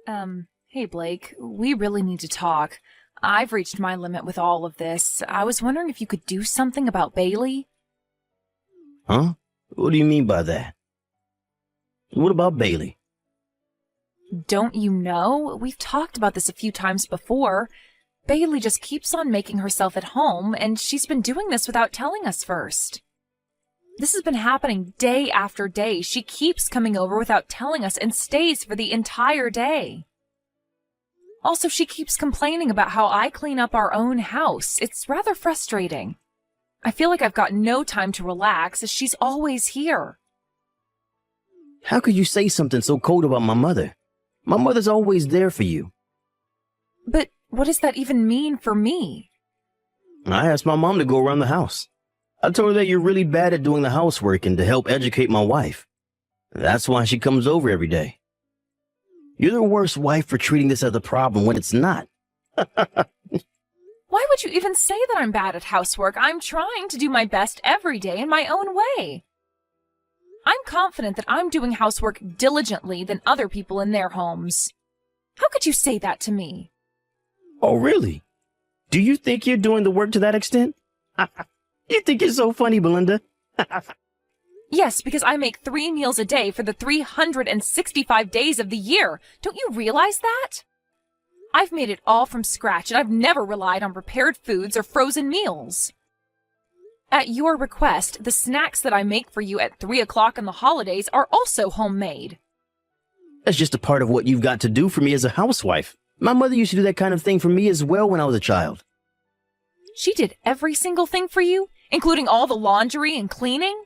Hey Blake, we really need to talk. I've reached my limit with all of this. I was wondering if you could do something about Bailey? Huh? What do you mean by that? What about Bailey? Don't you know? We've talked about this a few times before. Bailey just keeps on making herself at home, and she's been doing this without telling us first. This has been happening day after day. She keeps coming over without telling us and stays for the entire day. Also, she keeps complaining about how I clean up our own house. It's rather frustrating. I feel like I've got no time to relax as she's always here. How could you say something so cold about my mother? My mother's always there for you. But what does that even mean for me? I asked my mom to go around the house. I told her that you're really bad at doing the housework and to help educate my wife. That's why she comes over every day. You're the worst wife for treating this as a problem when it's not. Why would you even say that I'm bad at housework? I'm trying to do my best every day in my own way. I'm confident that I'm doing housework diligently than other people in their homes. How could you say that to me? Oh, really? Do you think you're doing the work to that extent? You think you're so funny, Belinda? Yes, because I make 3 meals a day for the 365 days of the year. Don't you realize that? I've made it all from scratch, and I've never relied on prepared foods or frozen meals. At your request, the snacks that I make for you at 3 o'clock on the holidays are also homemade. That's just a part of what you've got to do for me as a housewife. My mother used to do that kind of thing for me as well when I was a child. She did every single thing for you, including all the laundry and cleaning?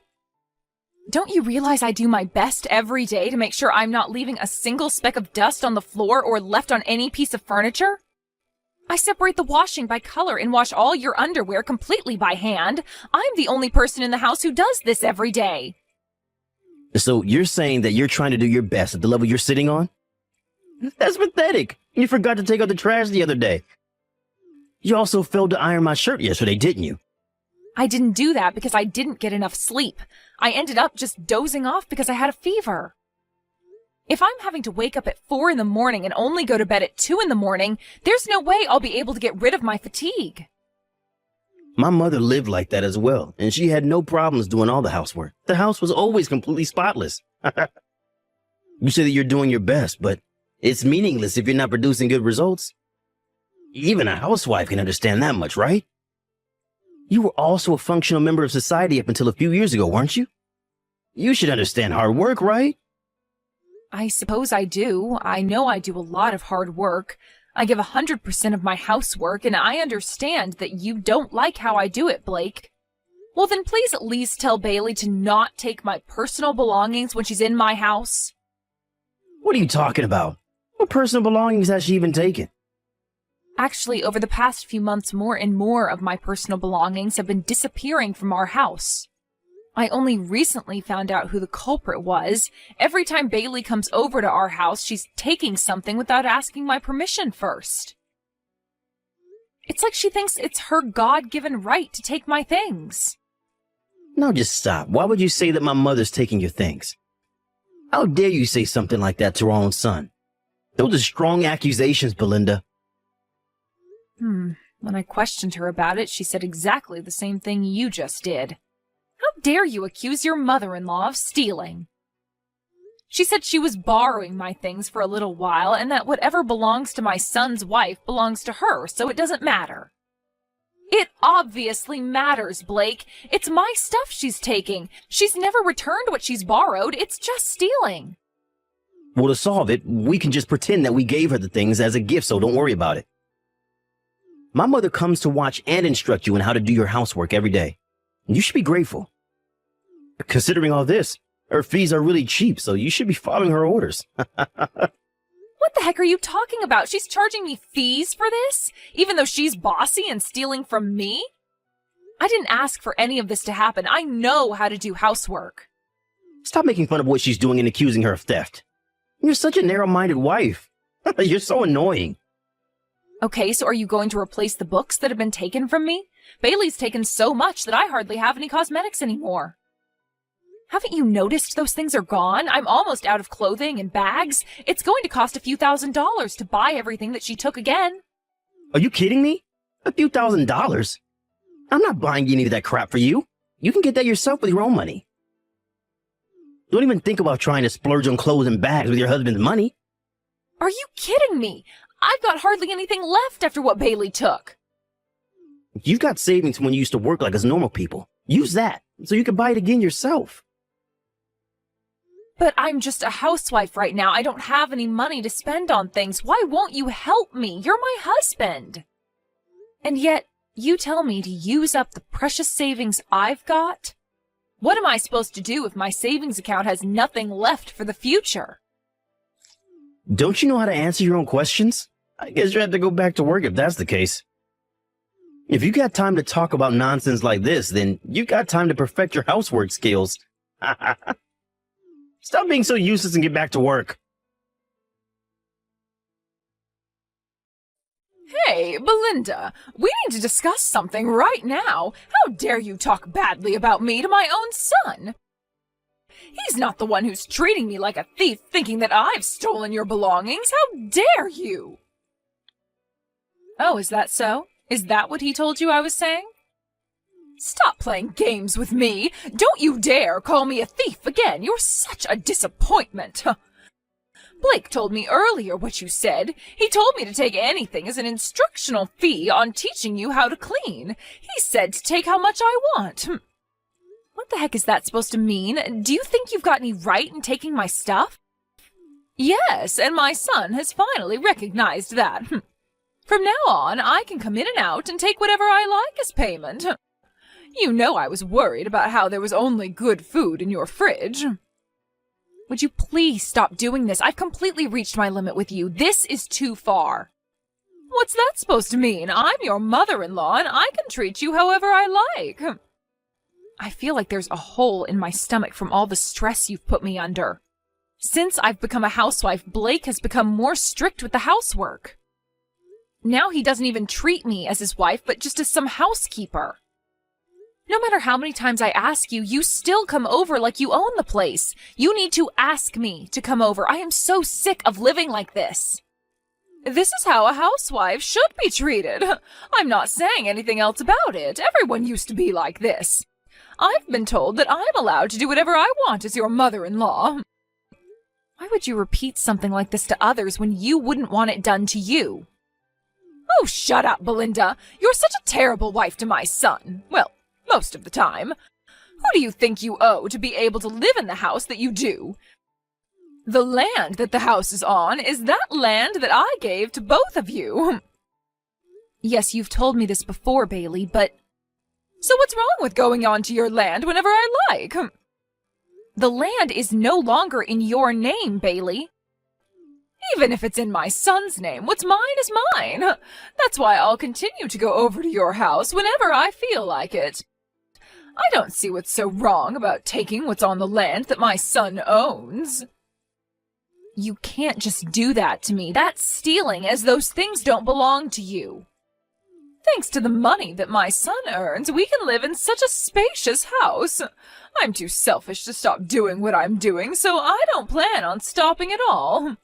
Don't you realize I do my best every day to make sure I'm not leaving a single speck of dust on the floor or left on any piece of furniture? I separate the washing by color and wash all your underwear completely by hand. I'm the only person in the house who does this every day. So you're saying that you're trying to do your best at the level you're sitting on? That's pathetic. You forgot to take out the trash the other day. You also failed to iron my shirt yesterday, didn't you? I didn't do that because I didn't get enough sleep. I ended up just dozing off because I had a fever. If I'm having to wake up at 4 in the morning and only go to bed at 2 in the morning, there's no way I'll be able to get rid of my fatigue. My mother lived like that as well, and she had no problems doing all the housework. The house was always completely spotless. You say that you're doing your best, but it's meaningless if you're not producing good results. Even a housewife can understand that much, right? You were also a functional member of society up until a few years ago, weren't you? You should understand hard work, right? I suppose I do. I know I do a lot of hard work. I give 100% of my housework, and I understand that you don't like how I do it, Blake. Well, then please at least tell Bailey to not take my personal belongings when she's in my house. What are you talking about? What personal belongings has she even taken? Actually, over the past few months, more and more of my personal belongings have been disappearing from our house. I only recently found out who the culprit was. Every time Bailey comes over to our house, she's taking something without asking my permission first. It's like she thinks it's her God-given right to take my things. Now just stop. Why would you say that my mother's taking your things? How dare you say something like that to our own son? Those are strong accusations, Belinda. When I questioned her about it, she said exactly the same thing you just did. How dare you accuse your mother-in-law of stealing? She said she was borrowing my things for a little while and that whatever belongs to my son's wife belongs to her, so it doesn't matter. It obviously matters, Blake. It's my stuff she's taking. She's never returned what she's borrowed. It's just stealing. Well, to solve it, we can just pretend that we gave her the things as a gift, so don't worry about it. My mother comes to watch and instruct you on how to do your housework every day. You should be grateful. Considering all this, her fees are really cheap, so you should be following her orders. What the heck are you talking about? She's charging me fees for this, even though she's bossy and stealing from me? I didn't ask for any of this to happen. I know how to do housework. Stop making fun of what she's doing and accusing her of theft. You're such a narrow-minded wife. You're so annoying. Okay, so are you going to replace the books that have been taken from me? Bailey's taken so much that I hardly have any cosmetics anymore. Haven't you noticed those things are gone? I'm almost out of clothing and bags. It's going to cost a few $1,000s to buy everything that she took again. Are you kidding me? A few $1,000s? I'm not buying any of that crap for you. You can get that yourself with your own money. Don't even think about trying to splurge on clothes and bags with your husband's money. Are you kidding me? I've got hardly anything left after what Bailey took. You've got savings from when you used to work like us normal people. Use that so you can buy it again yourself. But I'm just a housewife right now. I don't have any money to spend on things. Why won't you help me? You're my husband. And yet, you tell me to use up the precious savings I've got? What am I supposed to do if my savings account has nothing left for the future? Don't you know how to answer your own questions? I guess you have to go back to work if that's the case. If you got time to talk about nonsense like this, then you got time to perfect your housework skills. Stop being so useless and get back to work. Hey, Belinda, we need to discuss something right now. How dare you talk badly about me to my own son? He's not the one who's treating me like a thief, thinking that I've stolen your belongings. How dare you? Oh, is that so? Is that what he told you I was saying? Stop playing games with me. Don't you dare call me a thief again. You're such a disappointment. Blake told me earlier what you said. He told me to take anything as an instructional fee on teaching you how to clean. He said to take how much I want. What the heck is that supposed to mean? Do you think you've got any right in taking my stuff? Yes, and my son has finally recognized that. From now on, I can come in and out and take whatever I like as payment. You know I was worried about how there was only good food in your fridge. Would you please stop doing this? I've completely reached my limit with you. This is too far. What's that supposed to mean? I'm your mother-in-law and I can treat you however I like. I feel like there's a hole in my stomach from all the stress you've put me under. Since I've become a housewife, Blake has become more strict with the housework. Now he doesn't even treat me as his wife, but just as some housekeeper. No matter how many times I ask you, you still come over like you own the place. You need to ask me to come over. I am so sick of living like this. This is how a housewife should be treated. I'm not saying anything else about it. Everyone used to be like this. I've been told that I'm allowed to do whatever I want as your mother-in-law. Why would you repeat something like this to others when you wouldn't want it done to you? Oh, shut up, Belinda. You're such a terrible wife to my son. Well, most of the time. Who do you think you owe to be able to live in the house that you do? The land that the house is on is that land that I gave to both of you. Yes, you've told me this before, Bailey, but... So what's wrong with going on to your land whenever I like? The land is no longer in your name, Bailey. Even if it's in my son's name, what's mine is mine. That's why I'll continue to go over to your house whenever I feel like it. I don't see what's so wrong about taking what's on the land that my son owns. You can't just do that to me. That's stealing, as those things don't belong to you. Thanks to the money that my son earns, we can live in such a spacious house. I'm too selfish to stop doing what I'm doing, so I don't plan on stopping at all.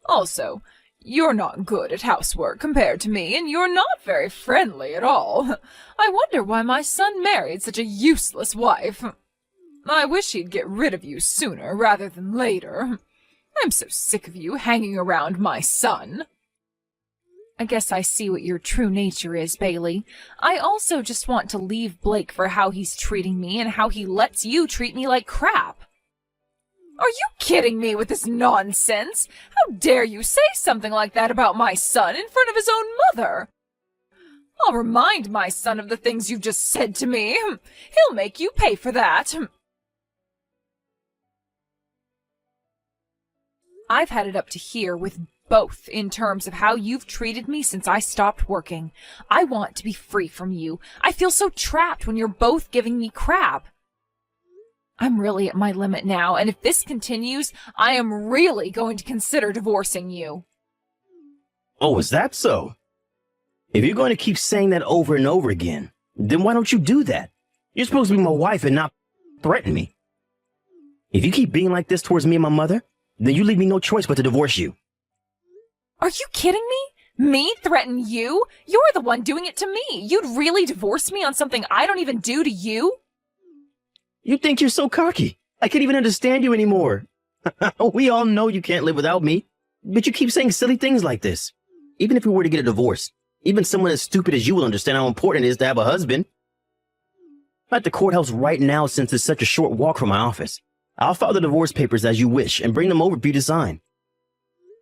Also, you're not good at housework compared to me, and you're not very friendly at all. I wonder why my son married such a useless wife. I wish he'd get rid of you sooner rather than later. I'm so sick of you hanging around my son. I guess I see what your true nature is, Bailey. I also just want to leave Blake for how he's treating me and how he lets you treat me like crap. Are you kidding me with this nonsense? How dare you say something like that about my son in front of his own mother? I'll remind my son of the things you've just said to me. He'll make you pay for that. I've had it up to here with both in terms of how you've treated me since I stopped working. I want to be free from you. I feel so trapped when you're both giving me crap. I'm really at my limit now, and if this continues, I am really going to consider divorcing you. Oh, is that so? If you're going to keep saying that over and over again, then why don't you do that? You're supposed to be my wife and not threaten me. If you keep being like this towards me and my mother, then you leave me no choice but to divorce you. Are you kidding me? Me threaten you? You're the one doing it to me. You'd really divorce me on something I don't even do to you? You think you're so cocky. I can't even understand you anymore. We all know you can't live without me, but you keep saying silly things like this. Even if we were to get a divorce, even someone as stupid as you will understand how important it is to have a husband. I'm at the courthouse right now since it's such a short walk from my office. I'll file the divorce papers as you wish and bring them over for you to sign.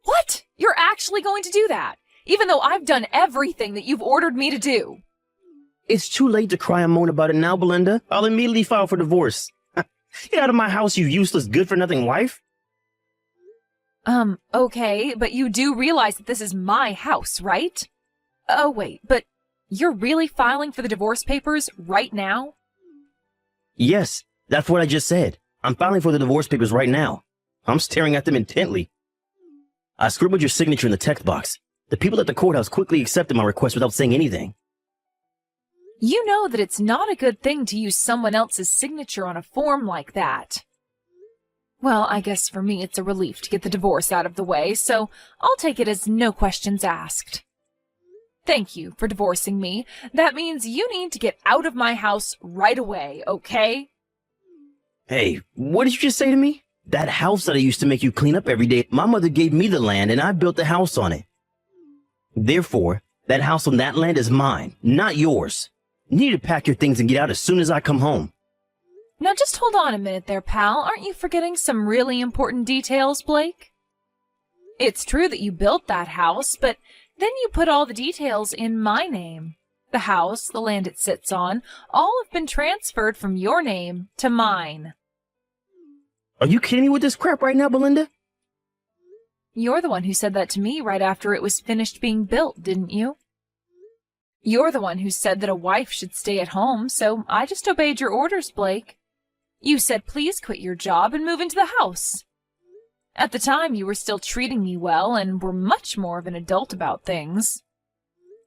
What? You're actually going to do that? Even though I've done everything that you've ordered me to do? It's too late to cry and moan about it now, Belinda. I'll immediately file for divorce. Get out of my house, you useless good-for-nothing wife. Okay, but you do realize that this is my house, right? Oh, wait, but you're really filing for the divorce papers right now? Yes, that's what I just said. I'm filing for the divorce papers right now. I'm staring at them intently. I scribbled your signature in the text box. The people at the courthouse quickly accepted my request without saying anything. You know that it's not a good thing to use someone else's signature on a form like that. Well, I guess for me it's a relief to get the divorce out of the way, so I'll take it as no questions asked. Thank you for divorcing me. That means you need to get out of my house right away, okay? Hey, what did you just say to me? That house that I used to make you clean up every day, my mother gave me the land and I built the house on it. Therefore, that house on that land is mine, not yours. You need to pack your things and get out as soon as I come home. Now just hold on a minute there, pal. Aren't you forgetting some really important details, Blake? It's true that you built that house, but then you put all the details in my name. The house, the land it sits on, all have been transferred from your name to mine. Are you kidding me with this crap right now, Belinda? You're the one who said that to me right after it was finished being built, didn't you? You're the one who said that a wife should stay at home, so I just obeyed your orders, Blake. You said please quit your job and move into the house. At the time, you were still treating me well and were much more of an adult about things.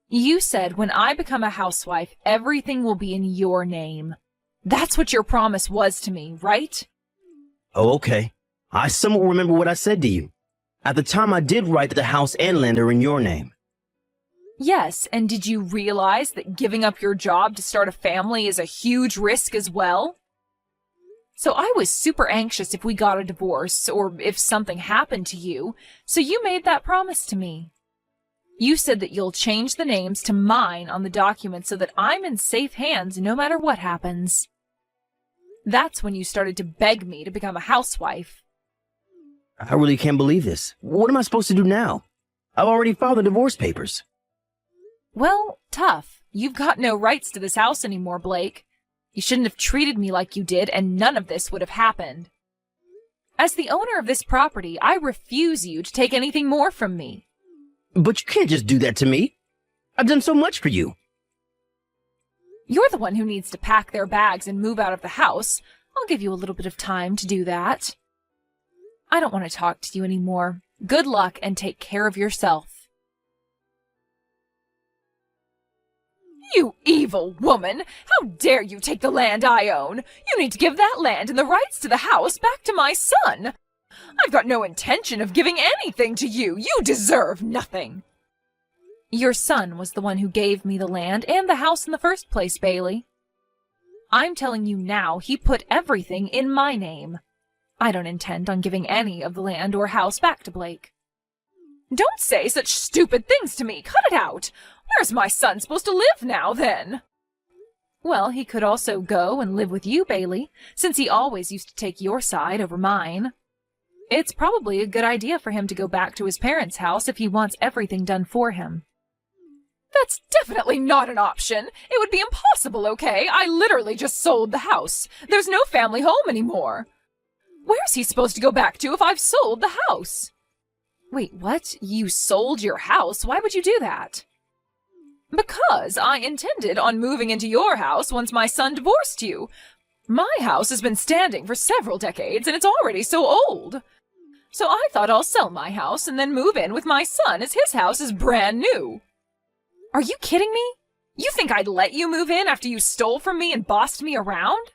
You said when I become a housewife, everything will be in your name. That's what your promise was to me, right? Oh, okay. I somewhat remember what I said to you. At the time, I did write that the house and land are in your name. Yes, and did you realize that giving up your job to start a family is a huge risk as well? So I was super anxious if we got a divorce or if something happened to you, so you made that promise to me. You said that you'll change the names to mine on the document so that I'm in safe hands no matter what happens. That's when you started to beg me to become a housewife. I really can't believe this. What am I supposed to do now? I've already filed the divorce papers. Well, tough. You've got no rights to this house anymore, Blake. You shouldn't have treated me like you did, and none of this would have happened. As the owner of this property, I refuse you to take anything more from me. But you can't just do that to me. I've done so much for you. You're the one who needs to pack their bags and move out of the house. I'll give you a little bit of time to do that. I don't want to talk to you anymore. Good luck and take care of yourself. You evil woman! How dare you take the land I own? You need to give that land and the rights to the house back to my son. I've got no intention of giving anything to you. You deserve nothing. Your son was the one who gave me the land and the house in the first place, Bailey. I'm telling you now, he put everything in my name. I don't intend on giving any of the land or house back to Blake. Don't say such stupid things to me. Cut it out. Where's my son supposed to live now, then? Well, he could also go and live with you, Bailey, since he always used to take your side over mine. It's probably a good idea for him to go back to his parents' house if he wants everything done for him. That's definitely not an option. It would be impossible, okay? I literally just sold the house. There's no family home anymore. Where's he supposed to go back to if I've sold the house? Wait, what? You sold your house? Why would you do that? Because I intended on moving into your house once my son divorced you. My house has been standing for several decades, and it's already so old. So I thought I'll sell my house and then move in with my son as his house is brand new. Are you kidding me? You think I'd let you move in after you stole from me and bossed me around?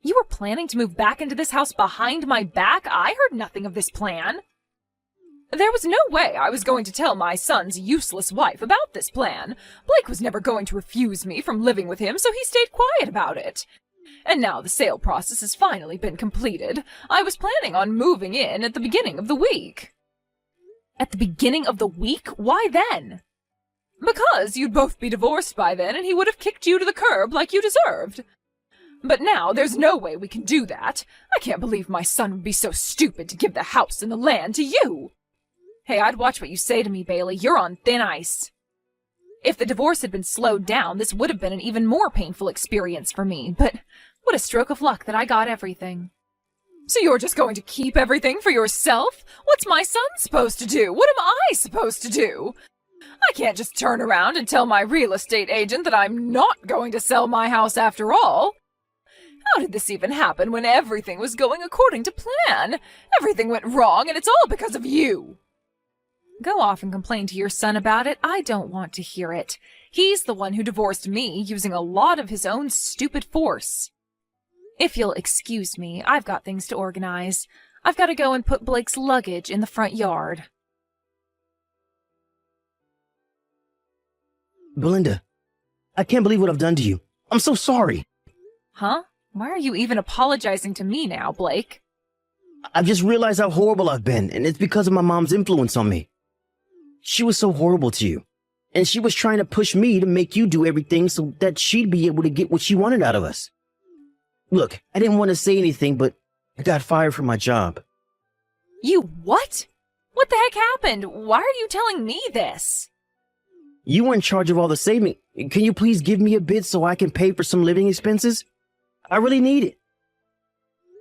You were planning to move back into this house behind my back? I heard nothing of this plan. There was no way I was going to tell my son's useless wife about this plan. Blake was never going to refuse me from living with him, so he stayed quiet about it. And now the sale process has finally been completed. I was planning on moving in at the beginning of the week. At the beginning of the week? Why then? Because you'd both be divorced by then, and he would have kicked you to the curb like you deserved. But now there's no way we can do that. I can't believe my son would be so stupid to give the house and the land to you. Hey, I'd watch what you say to me, Bailey. You're on thin ice. If the divorce had been slowed down, this would have been an even more painful experience for me, but what a stroke of luck that I got everything. So you're just going to keep everything for yourself? What's my son supposed to do? What am I supposed to do? I can't just turn around and tell my real estate agent that I'm not going to sell my house after all. How did this even happen when everything was going according to plan? Everything went wrong, and it's all because of you. Go off and complain to your son about it. I don't want to hear it. He's the one who divorced me using a lot of his own stupid force. If you'll excuse me, I've got things to organize. I've got to go and put Blake's luggage in the front yard. Belinda, I can't believe what I've done to you. I'm so sorry. Huh? Why are you even apologizing to me now, Blake? I've just realized how horrible I've been, and it's because of my mom's influence on me. She was so horrible to you, and she was trying to push me to make you do everything so that she'd be able to get what she wanted out of us. Look, I didn't want to say anything, but I got fired from my job. You what? What the heck happened? Why are you telling me this? You were in charge of all the saving. Can you please give me a bit so I can pay for some living expenses? I really need it.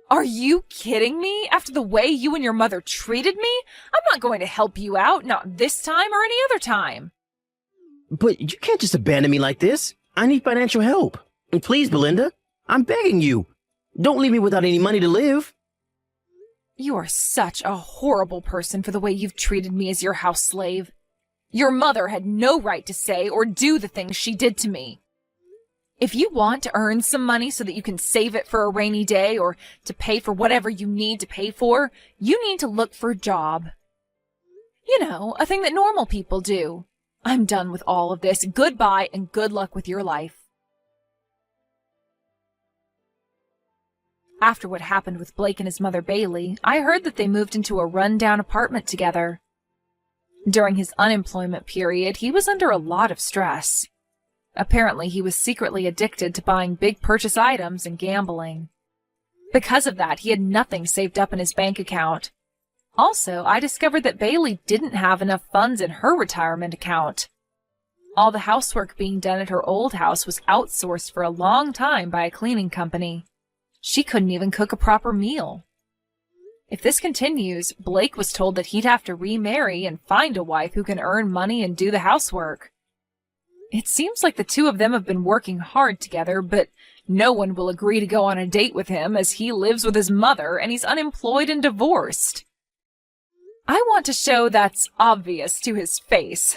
Are you kidding me? After the way you and your mother treated me? I'm not going to help you out, not this time or any other time. But you can't just abandon me like this. I need financial help. And please, Belinda, I'm begging you. Don't leave me without any money to live. You are such a horrible person for the way you've treated me as your house slave. Your mother had no right to say or do the things she did to me. If you want to earn some money so that you can save it for a rainy day or to pay for whatever you need to pay for, you need to look for a job. You know, a thing that normal people do. I'm done with all of this. Goodbye and good luck with your life. After what happened with Blake and his mother Bailey, I heard that they moved into a run-down apartment together. During his unemployment period, he was under a lot of stress. Apparently, he was secretly addicted to buying big purchase items and gambling. Because of that, he had nothing saved up in his bank account. Also, I discovered that Bailey didn't have enough funds in her retirement account. All the housework being done at her old house was outsourced for a long time by a cleaning company. She couldn't even cook a proper meal. If this continues, Blake was told that he'd have to remarry and find a wife who can earn money and do the housework. It seems like the two of them have been working hard together, but no one will agree to go on a date with him as he lives with his mother and he's unemployed and divorced. I want to show that's obvious to his face.